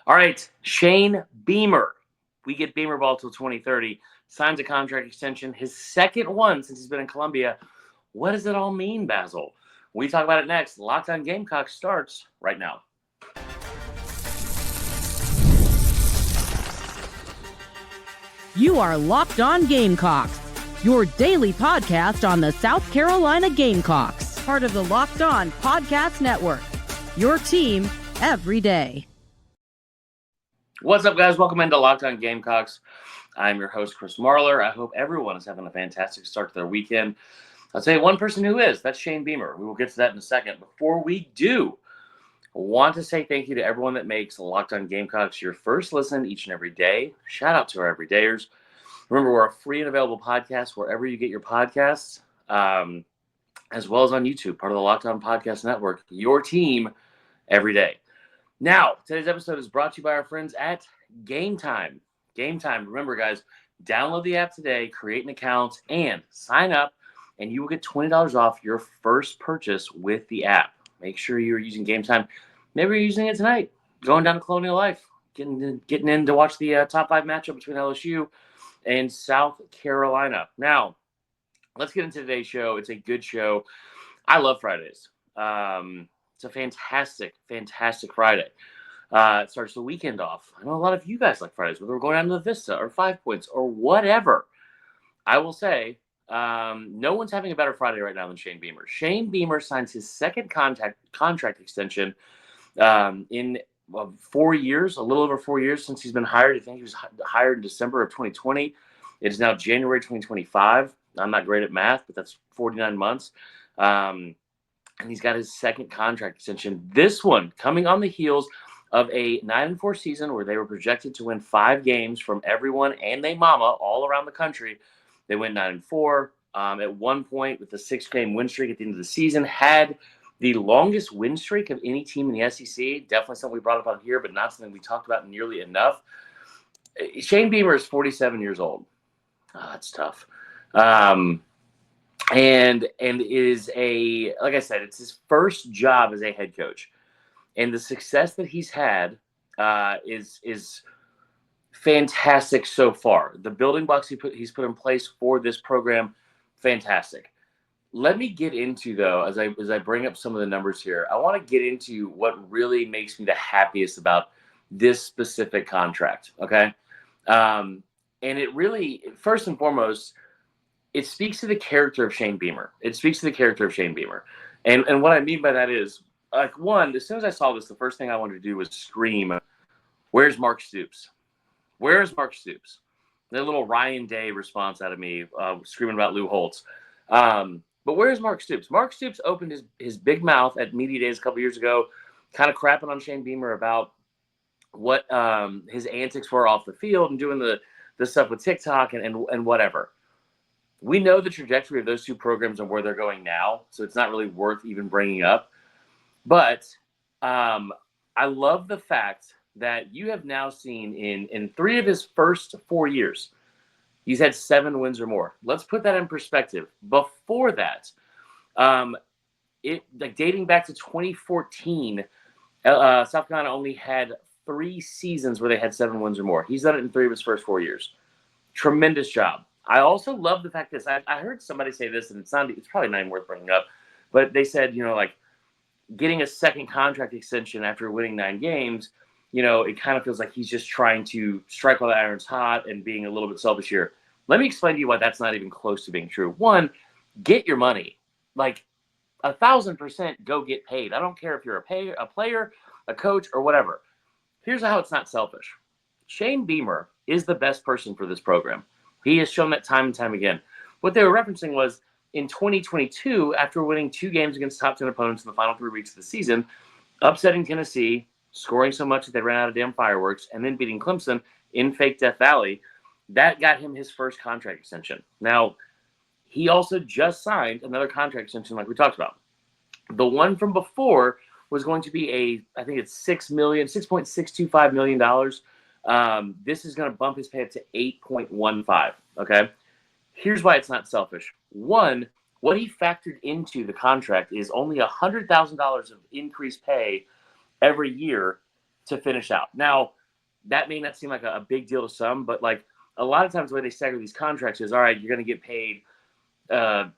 All right, Shane Beamer. We get Beamer ball till 2030. Signs a contract extension, his second one since he's been in Columbia. What does it all mean, Basil? We talk about it next. Locked on Gamecocks starts right now. You are Locked On Gamecocks, your daily podcast on the South Carolina Gamecocks, part of the Locked On Podcast Network, your team every day. What's up, guys? Welcome into Locked On Gamecocks. I'm your host, Chris Marler. I hope everyone is having a fantastic start to their weekend. I'll tell you one person who is. That's Shane Beamer. We will get to that in a second. Before we do, I want to say thank you to everyone that makes Locked On Gamecocks your first listen each and every day. Shout out to our everydayers. Remember, we're a free and available podcast wherever you get your podcasts, as well as on YouTube, part of the Locked On Podcast Network, your team every day. Now, today's episode is brought to you by our friends at Game Time. Game Time. Remember, guys, download the app today, create an account, and sign up, and you will get $20 off your first purchase with the app. Make sure you're using Game Time. Maybe you're using it tonight, going down to Colonial Life, getting in to watch the top 5 matchup between LSU and South Carolina. Now, let's get into today's show. It's a good show. I love Fridays. It's a fantastic, fantastic Friday. It starts the weekend off. I know a lot of you guys like Fridays, whether we're going down to the Vista or 5 Points or whatever. I will say, no one's having a better Friday right now than Shane Beamer. Shane Beamer signs his second contract extension in 4 years, a little over 4 years since he's been hired. I think he was hired in December of 2020. It is now January 2025. I'm not great at math, but that's 49 months. And he's got his second contract extension. This one coming on the heels of a 9-4 season where they were projected to win 5 games from everyone and their mama all around the country. They went 9-4. At one point, with a 6-game win streak at the end of the season, had the longest win streak of any team in the SEC. Definitely something we brought up on here, but not something we talked about nearly enough. Shane Beamer is 47 years old. That's tough. And is like I said, it's his first job as a head coach. And the success that he's had is fantastic so far. The building blocks he's put in place for this program, fantastic. Let me get into, though, as I bring up some of the numbers here, I want to get into what really makes me the happiest about this specific contract, okay? And it really, first and foremost, it speaks to the character of Shane Beamer. And what I mean by that is, like, one, as soon as I saw this, the first thing I wanted to do was scream, "Where's Mark Stoops? Where's Mark Stoops?" The little Ryan Day response out of me, screaming about Lou Holtz. But where's Mark Stoops? Mark Stoops opened his big mouth at Media Days a couple years ago, kind of crapping on Shane Beamer about what his antics were off the field and doing the stuff with TikTok and whatever. We know the trajectory of those two programs and where they're going now, so it's not really worth even bringing up. But I love the fact that you have now seen in 3 of his first 4 years, he's had 7 wins or more. Let's put that in perspective. Before that, dating back to 2014, South Carolina only had 3 seasons where they had 7 wins or more. He's done it in 3 of his first 4 years. Tremendous job. I also love the fact this. I heard somebody say this, and it's probably not even worth bringing up, but they said, like, getting a second contract extension after winning 9 games, it kind of feels like he's just trying to strike while the iron's hot and being a little bit selfish here. Let me explain to you why that's not even close to being true. One, get your money. Like, 1,000% go get paid. I don't care if you're a player, a coach, or whatever. Here's how it's not selfish. Shane Beamer is the best person for this program. He has shown that time and time again. What they were referencing was, in 2022, after winning 2 games against top 10 opponents in the final 3 weeks of the season, upsetting Tennessee, scoring so much that they ran out of damn fireworks, and then beating Clemson in fake Death Valley, that got him his first contract extension. Now, he also just signed another contract extension like we talked about. The one from before was going to be I think it's $6.625 million. This is going to bump his pay up to 8.15, okay? Here's why it's not selfish. One, what he factored into the contract is only $100,000 of increased pay every year to finish out. Now, that may not seem like a big deal to some, but like a lot of times the way they stagger these contracts is, all right, you're going to get paid $8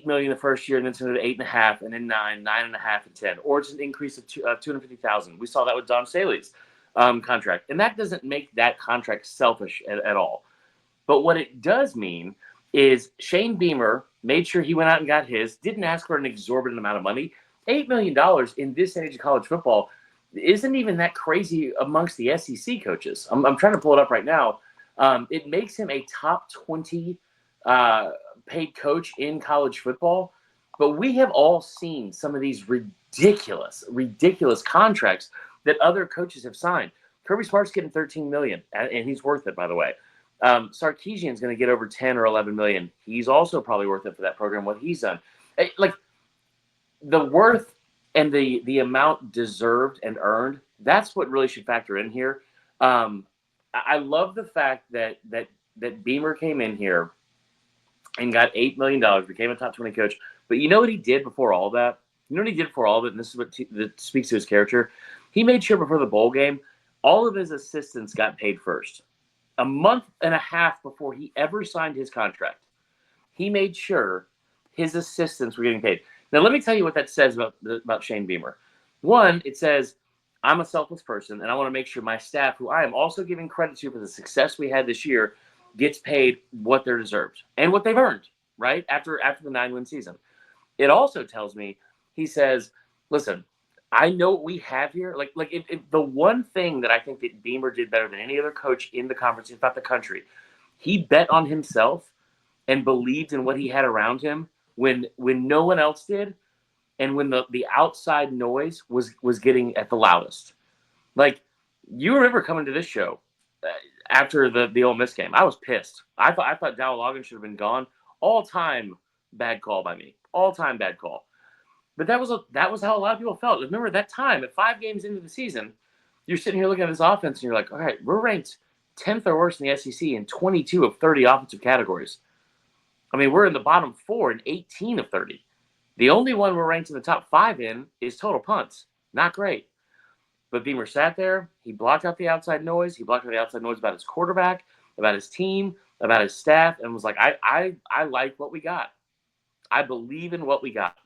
million the first year, and then it's going to be $8.5, and then $9, $9.5, and $10, or it's an increase of $250,000. We saw that with Don Staley's contract, and that doesn't make that contract selfish at all. But what it does mean is Shane Beamer made sure he went out and got his, didn't ask for an exorbitant amount of money. $8 million in this age of college football isn't even that crazy amongst the SEC coaches. I'm trying to pull it up right now. It makes him a top 20 paid coach in college football. But we have all seen some of these ridiculous contracts that other coaches have signed. Kirby Smart's getting $13 million, and he's worth it, by the way. Sarkisian's going to get over 10 or 11 million. He's also probably worth it for that program, what he's done. Like, the worth and the amount deserved and earned, that's what really should factor in here. I love the fact that Beamer came in here and got $8 million, became a top 20 coach. But you know what he did before all that? You know what he did before all of it? And this is what that speaks to his character. He made sure before the bowl game, all of his assistants got paid first. A month and a half before he ever signed his contract, he made sure his assistants were getting paid. Now, let me tell you what that says about Shane Beamer. One, it says, I'm a selfless person, and I want to make sure my staff, who I am also giving credit to for the success we had this year, gets paid what they're deserved and what they've earned, right, after the 9-win season. It also tells me, he says, listen, I know what we have here. Like if the one thing that I think that Beamer did better than any other coach in the conference, if not the country, he bet on himself and believed in what he had around him when no one else did, and when the outside noise was getting at the loudest. Like, you remember coming to this show after the Ole Miss game. I was pissed. I thought Dow Logan should have been gone. All-time bad call by me. All-time bad call. But that was how a lot of people felt. Remember that time, at 5 games into the season, you're sitting here looking at this offense and you're like, all right, we're ranked 10th or worse in the SEC in 22 of 30 offensive categories. I mean, we're in the bottom 4 in 18 of 30. The only one we're ranked in the top 5 in is total punts. Not great. But Beamer sat there. He blocked out the outside noise. He blocked out the outside noise about his quarterback, about his team, about his staff, and was like, I like what we got. I believe in what we got.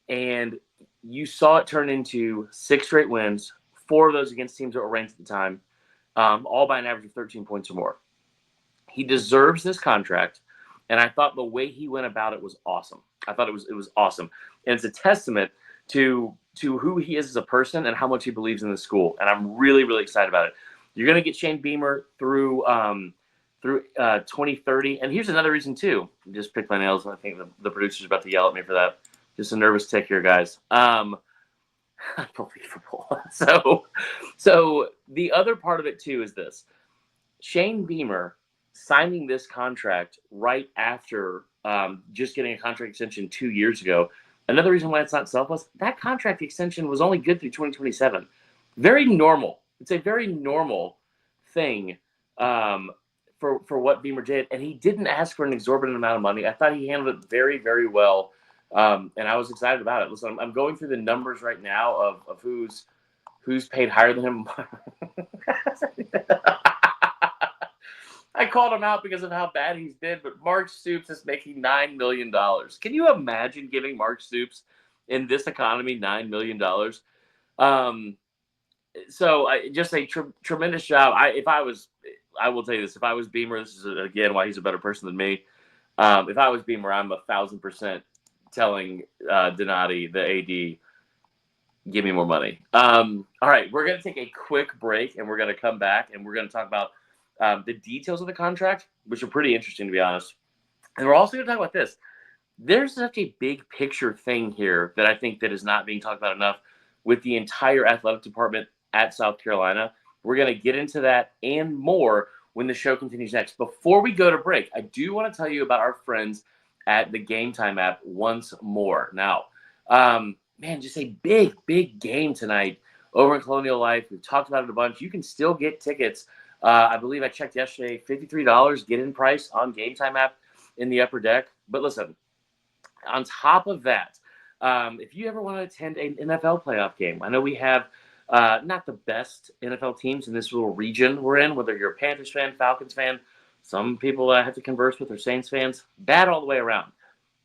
And you saw it turn into 6 straight wins, 4 of those against teams that were ranked at the time, all by an average of 13 points or more. He deserves this contract, and I thought the way he went about it was awesome. I thought it was awesome. And it's a testament to who he is as a person and how much he believes in the school. And I'm really, really excited about it. You're going to get Shane Beamer through 2030. And here's another reason, too. Just pick my nails. I think the producer's about to yell at me for that. Just a nervous tick here, guys. Unbelievable. So the other part of it, too, is this. Shane Beamer signing this contract right after just getting a contract extension 2 years ago. Another reason why it's not selfless, that contract extension was only good through 2027. Very normal. It's a very normal thing for what Beamer did. And he didn't ask for an exorbitant amount of money. I thought he handled it very, very well. And I was excited about it. Listen, I'm going through the numbers right now of who's paid higher than him. I called him out because of how bad he's been, but Mark Stoops is making $9 million. Can you imagine giving Mark Stoops in this economy $9 million? So just a tremendous job. I will tell you this, if I was Beamer, this is again why he's a better person than me. If I was Beamer, I'm 1,000% telling Donati, the AD, give me more money. All right, we're going to take a quick break, and we're going to come back, and we're going to talk about the details of the contract, which are pretty interesting, to be honest. And we're also going to talk about this. There's such a big picture thing here that I think that is not being talked about enough with the entire athletic department at South Carolina. We're going to get into that and more when the show continues next. Before we go to break, I do want to tell you about our friends at the Game Time app once more. Now, man, just a big, big game tonight over in Colonial Life. We've talked about it a bunch. You can still get tickets. I believe I checked yesterday, $53 get-in price on Game Time app in the upper deck. But listen, on top of that, if you ever want to attend an NFL playoff game, I know we have not the best NFL teams in this little region we're in, whether you're a Panthers fan, Falcons fan, some people I have to converse with are Saints fans, bad all the way around.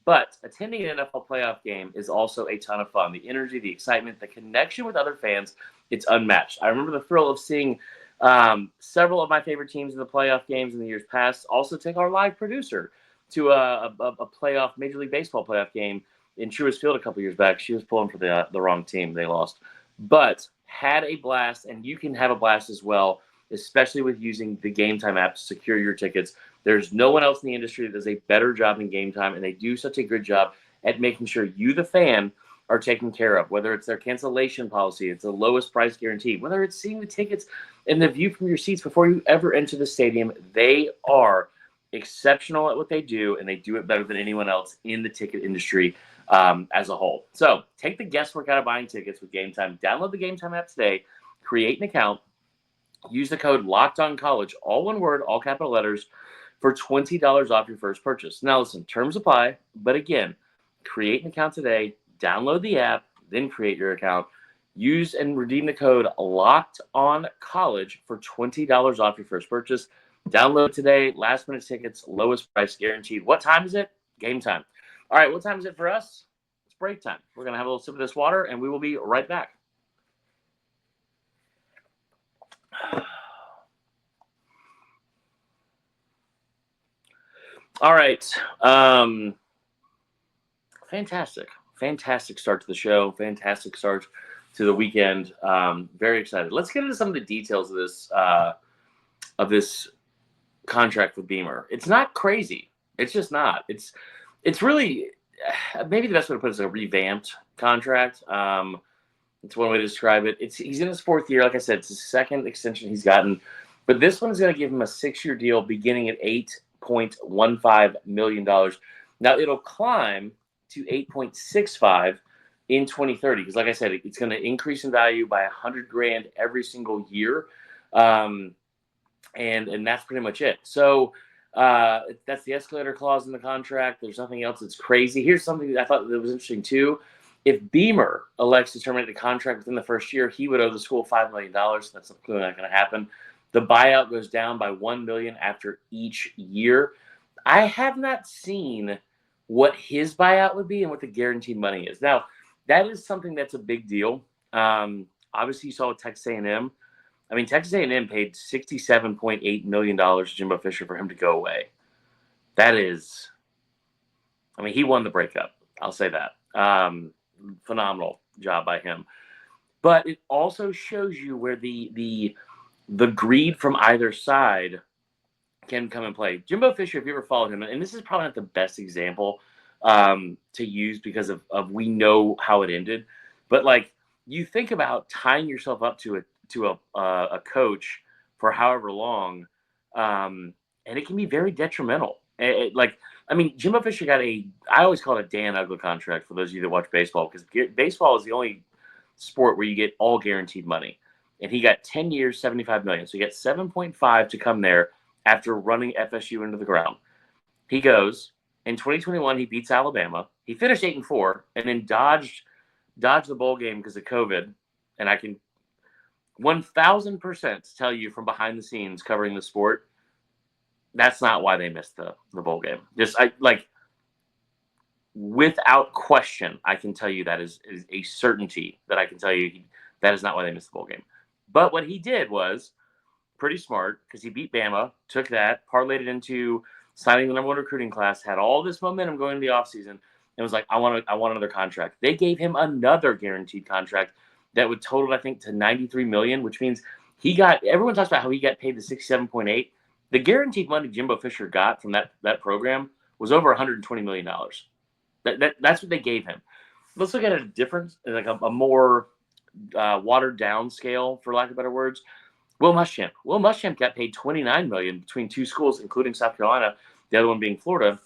But attending an NFL playoff game is also a ton of fun. The energy, the excitement, the connection with other fans, it's unmatched. I remember the thrill of seeing several of my favorite teams in the playoff games in the years past also take our live producer to a playoff, Major League Baseball playoff game in Truist Field a couple years back. She was pulling for the wrong team. They lost. But had a blast, and you can have a blast as well, especially with using the Game Time app to secure your tickets. There's no one else in the industry that does a better job than Game Time, and they do such a good job at making sure you, the fan, are taken care of, whether it's their cancellation policy, it's the lowest price guarantee, whether it's seeing the tickets and the view from your seats before you ever enter the stadium. They are exceptional at what they do, and they do it better than anyone else in the ticket industry as a whole. So take the guesswork out of buying tickets with Game Time. Download the Game Time app today, create an account, use the code LOCKEDONCollege, all one word, all capital letters, for $20 off your first purchase. Now listen, terms apply, but again, create an account today, download the app, then create your account. Use and redeem the code LOCKEDONCollege for $20 off your first purchase. Download today, last minute tickets, lowest price guaranteed. What time is it? Game time. All right, what time is it for us? It's break time. We're going to have a little sip of this water, and we will be right back. All right. Fantastic start to the show. Fantastic start to the weekend. Very excited. Let's get into some of the details of this contract with Beamer. It's not crazy. It's just not. It's really maybe the best way to put it is a revamped contract. It's one way to describe it. He's in his fourth year. Like I said, it's his second extension he's gotten, but this one is going to give him a 6-year deal beginning at $8.15 million. Now it'll climb to 8.65 in 2030 because, like I said, it's going to increase in value by $100,000 every single year, and that's pretty much it. So that's the escalator clause in the contract. There's nothing else that's crazy. Here's something that I thought that was interesting too. If Beamer elects to terminate the contract within the first year, he would owe the school $5 million. That's clearly not going to happen. The buyout goes down by $1 million after each year. I have not seen what his buyout would be and what the guaranteed money is. Now, that is something that's a big deal. Obviously, you saw with Texas A&M. I mean, Texas A&M paid $67.8 million to Jimbo Fisher for him to go away. That is, I mean, he won the breakup. I'll say that. Phenomenal job by him. But it also shows you where the greed from either side can come and play. Jimbo Fisher, if you ever followed him, and this is probably not the best example to use because of we know how it ended, but like you think about tying yourself up to a coach for however long, and it can be very detrimental. I mean, Jimbo Fisher got I always call it a Dan Uggla contract for those of you that watch baseball, because baseball is the only sport where you get all guaranteed money. And he got 10 years, $75 million. So he got 7.5 to come there after running FSU into the ground. He goes, in 2021, he beats Alabama. He finished 8-4 and then dodged the bowl game because of COVID. And I can 1,000% tell you from behind the scenes covering the sport, that's not why they missed the bowl game. Without question, I can tell you that is a certainty that I can tell you that is not why they missed the bowl game. But what he did was pretty smart because he beat Bama, took that, parlayed it into signing the #1 recruiting class, had all this momentum going into the offseason, and was like, I want another contract. They gave him another guaranteed contract that would total, I think, to $93 million, which means everyone talks about how he got paid the $67.8. The guaranteed money Jimbo Fisher got from that program was over $120 million. That's what they gave him. Let's look at a difference, like a more watered down scale, for lack of better words. Will Muschamp. Will Muschamp got paid $29 million between two schools, including South Carolina, the other one being Florida,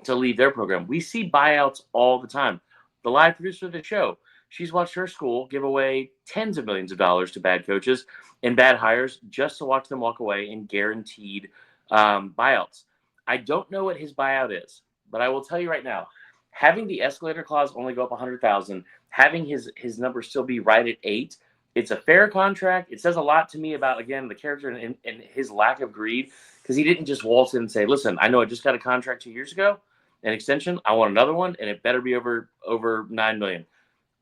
to leave their program. We see buyouts all the time. The live producer of the show, she's watched her school give away tens of millions of dollars to bad coaches and bad hires just to watch them walk away in guaranteed buyouts. I don't know what his buyout is, but I will tell you right now, having the escalator clause only go up $100,000, having his number still be right at 8, It's a fair contract. It says a lot to me about, again, the character and his lack of greed, because he didn't just waltz in and say, listen, I know I just got a contract 2 years ago, an extension. I want another one, and it better be over $9 million.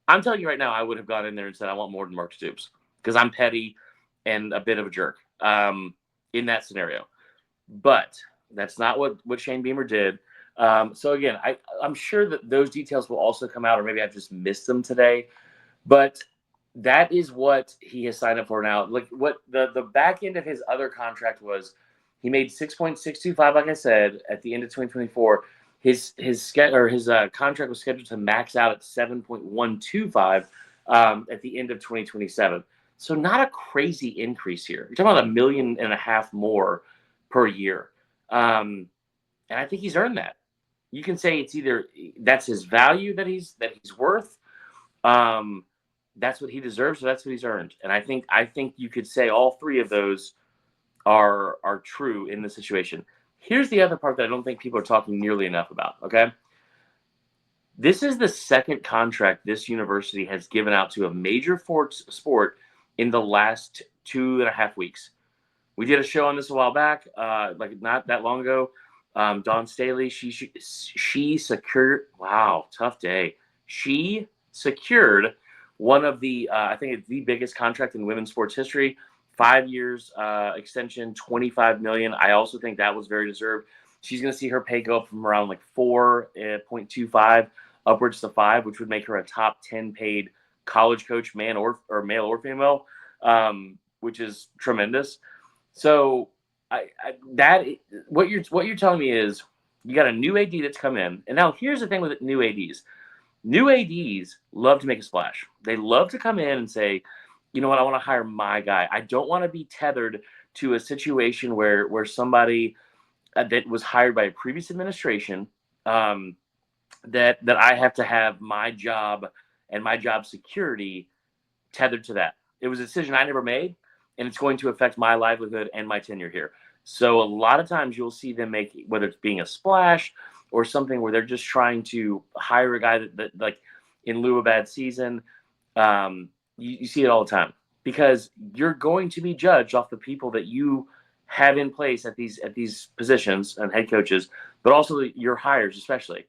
I'm telling you right now, I would have gone in there and said, I want more than Mark Stoops, because I'm petty and a bit of a jerk in that scenario. But that's not what Shane Beamer did. So again, I'm sure that those details will also come out, or maybe I've just missed them today. But that is what he has signed up for now. Like, what the back end of his other contract was, he made 6.625, like I said, at the end of 2024. His contract was scheduled to max out at 7.125 at the end of 2027. So not a crazy increase here. You're talking about $1.5 million more per year, and I think he's earned that. You can say it's either that's his value that he's worth. That's what he deserves, so that's what he's earned. And I think you could say all three of those are true in this situation. Here's the other part that I don't think people are talking nearly enough about, okay? This is the second contract this university has given out to a major sport in the last 2.5 weeks. We did a show on this a while back, like not that long ago. Dawn Staley, she secured, wow, tough day. She secured one of the, I think it's the biggest contract in women's sports history. 5 years extension, $25 million. I also think that was very deserved. She's going to see her pay go up from around like 4.25 upwards to 5, which would make her a top 10 paid college coach, man or male or female, which is tremendous. So what you're telling me is you got a new AD that's come in, and now here's the thing with new ADs. New ADs love to make a splash. They love to come in and say, you know what, I want to hire my guy. I don't want to be tethered to a situation where somebody that was hired by a previous administration, that I have to have my job and my job security tethered to that. It was a decision I never made, and it's going to affect my livelihood and my tenure here. So a lot of times you'll see them make, whether it's being a splash or something where they're just trying to hire a guy that like in lieu of a bad season. You see it all the time, because you're going to be judged off the people that you have in place at these positions and head coaches, but also your hires, especially.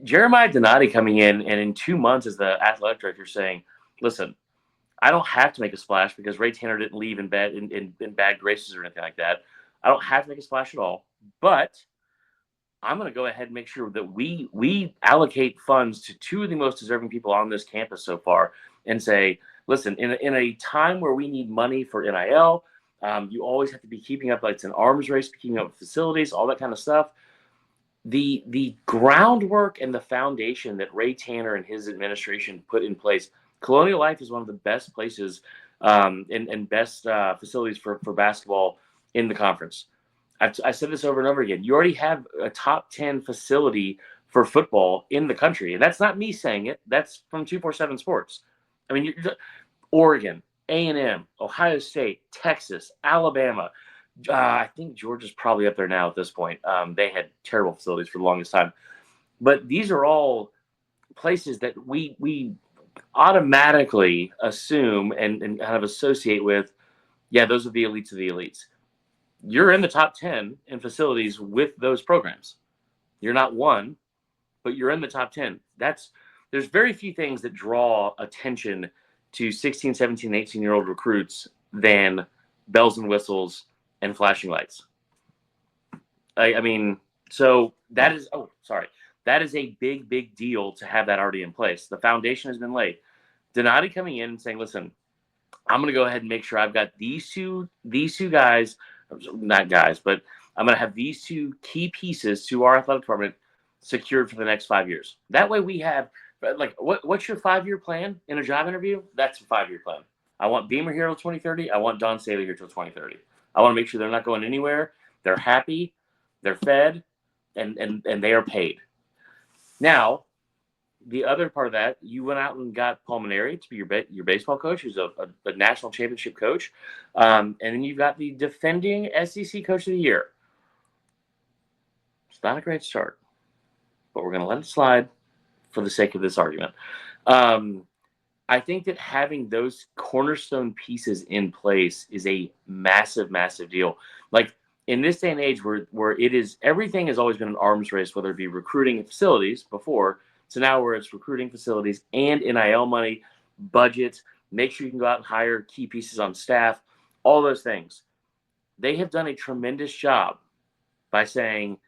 Jeremiah Donati coming in, and in 2 months as the athletic director saying, listen, I don't have to make a splash because Ray Tanner didn't leave in bad graces or anything like that. I don't have to make a splash at all, but I'm going to go ahead and make sure that we allocate funds to two of the most deserving people on this campus so far, and say, listen, in a time where we need money for NIL, you always have to be keeping up, like it's an arms race, keeping up with facilities, all that kind of stuff. The groundwork and the foundation that Ray Tanner and his administration put in place, Colonial Life is one of the best places and best facilities for basketball in the conference. I said this over and over again. You already have a top 10 facility for football in the country. And that's not me saying it. That's from 247 Sports. I mean, Oregon, A&M, Ohio State, Texas, Alabama. I think Georgia's probably up there now at this point. They had terrible facilities for the longest time. But these are all places that we automatically assume and kind of associate with, yeah, those are the elites of the elites. You're in the top 10 in facilities with those programs. You're not one, but you're in the top 10. There's very few things that draw attention to 16, 17, 18-year-old recruits than bells and whistles and flashing lights. I mean, so that is a big deal to have that already in place. The foundation has been laid. Donati coming in and saying, listen, I'm going to go ahead and make sure I've got these two guys, not guys, but I'm going to have these two key pieces to our athletic department secured for the next 5 years. That way we have, like, what's your 5-year plan in a job interview? That's a 5-year plan. I want Beamer here till 2030. I want Dawn Staley here till 2030. I want to make sure they're not going anywhere. They're happy, they're fed, and they are paid. Now, the other part of that, you went out and got Paul Maneri to be your baseball coach, who's a national championship coach. And then you've got the defending SEC Coach of the Year. It's not a great start, but we're going to let it slide for the sake of this argument. I think that having those cornerstone pieces in place is a massive, massive deal. Like in this day and age where it is everything has always been an arms race, whether it be recruiting facilities before, to now where it's recruiting facilities and NIL money, budgets, make sure you can go out and hire key pieces on staff, all those things. They have done a tremendous job by saying,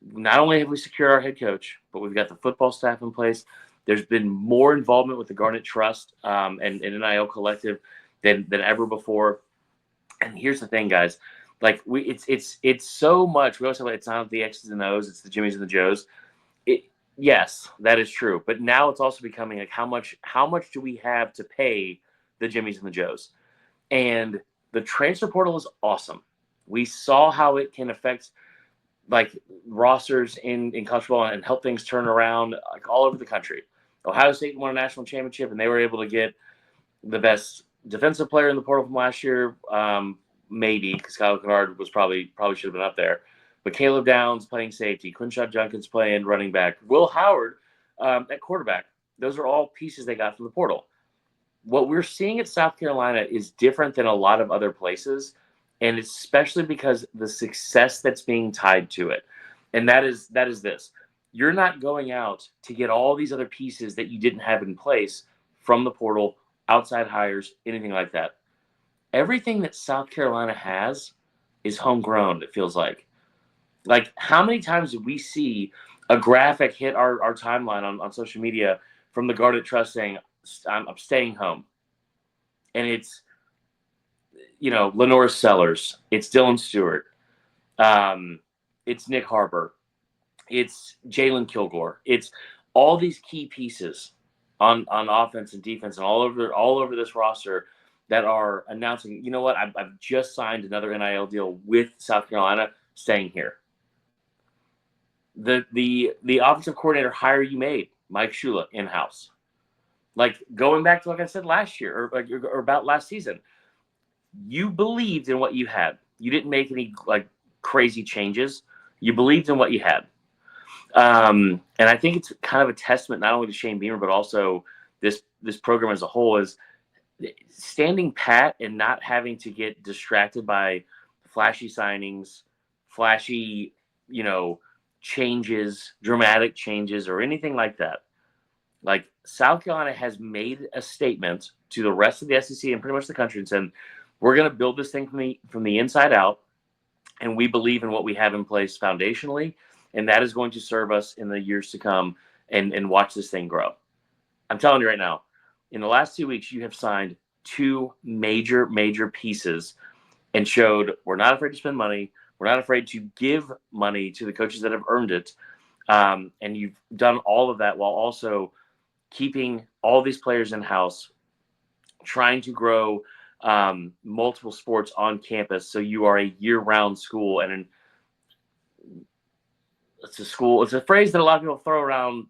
not only have we secured our head coach, but we've got the football staff in place. There's been more involvement with the Garnet Trust and NIL Collective than ever before. And here's the thing, guys. Like it's so much. We always say it's not the X's and O's, it's the Jimmys and the Joes. Yes, that is true. But now it's also becoming like how much do we have to pay the Jimmys and the Joes? And the transfer portal is awesome. We saw how it can affect like rosters in college football and help things turn around like all over the country. Ohio State won a national championship and they were able to get the best defensive player in the portal from last year. Maybe because Kyle Kennard was probably should have been up there. But Caleb Downs playing safety, Quinshot Junkins playing running back, Will Howard at quarterback. Those are all pieces they got from the portal. What we're seeing at South Carolina is different than a lot of other places, and especially because the success that's being tied to it. And that is this. You're not going out to get all these other pieces that you didn't have in place from the portal, outside hires, anything like that. Everything that South Carolina has is homegrown, it feels like. Like, how many times did we see a graphic hit our timeline on social media from the Garnet Trust saying, I'm staying home? And it's, Lenore Sellers. It's Dylan Stewart. It's Nick Harper. It's Jalen Kilgore. It's all these key pieces on offense and defense and all over this roster that are announcing, you know what, I've just signed another NIL deal with South Carolina, staying here. The offensive coordinator hire you made, Mike Shula, in-house. Like going back to like I said last year or about last season, you believed in what you had. You didn't make any like crazy changes. You believed in what you had. And I think it's kind of a testament not only to Shane Beamer but also this program as a whole is standing pat and not having to get distracted by flashy signings, flashy, changes, dramatic changes, or anything like that. Like South Carolina has made a statement to the rest of the SEC and pretty much the country and said, we're going to build this thing from the inside out, and we believe in what we have in place foundationally, and that is going to serve us in the years to come and watch this thing grow. I'm telling you right now, in the last 2 weeks, you have signed 2 major, major pieces and showed we're not afraid to spend money. We're not afraid to give money to the coaches that have earned it. And you've done all of that while also keeping all these players in-house, trying to grow multiple sports on campus so you are a year-round school. And it's a phrase that a lot of people throw around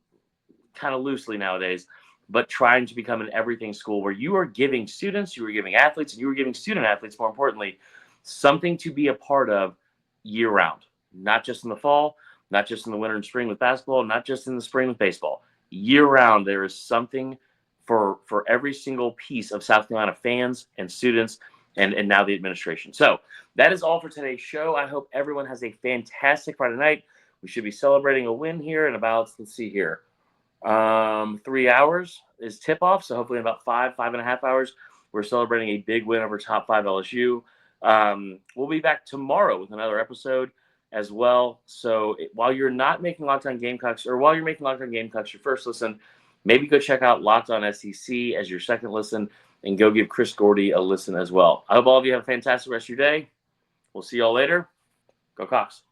kind of loosely nowadays, but trying to become an everything school where you are giving students, you are giving athletes, and you are giving student athletes, more importantly, something to be a part of year-round, not just in the fall, not just in the winter and spring with basketball, not just in the spring with baseball. Year-round, there is something for every single piece of South Carolina fans and students and now the administration. So that is all for today's show. I hope everyone has a fantastic Friday night. We should be celebrating a win here in about, let's see here, 3 hours is tip-off. So hopefully in about 5.5 hours, we're celebrating a big win over top 5 LSU. We'll be back tomorrow with another episode as well. So while you're not making Locked On Gamecocks, or while you're making Locked On Gamecocks your first listen, maybe go check out Locked On SEC as your second listen and go give Chris Gordy a listen as well. I hope all of you have a fantastic rest of your day. We'll see y'all later. Go Cox.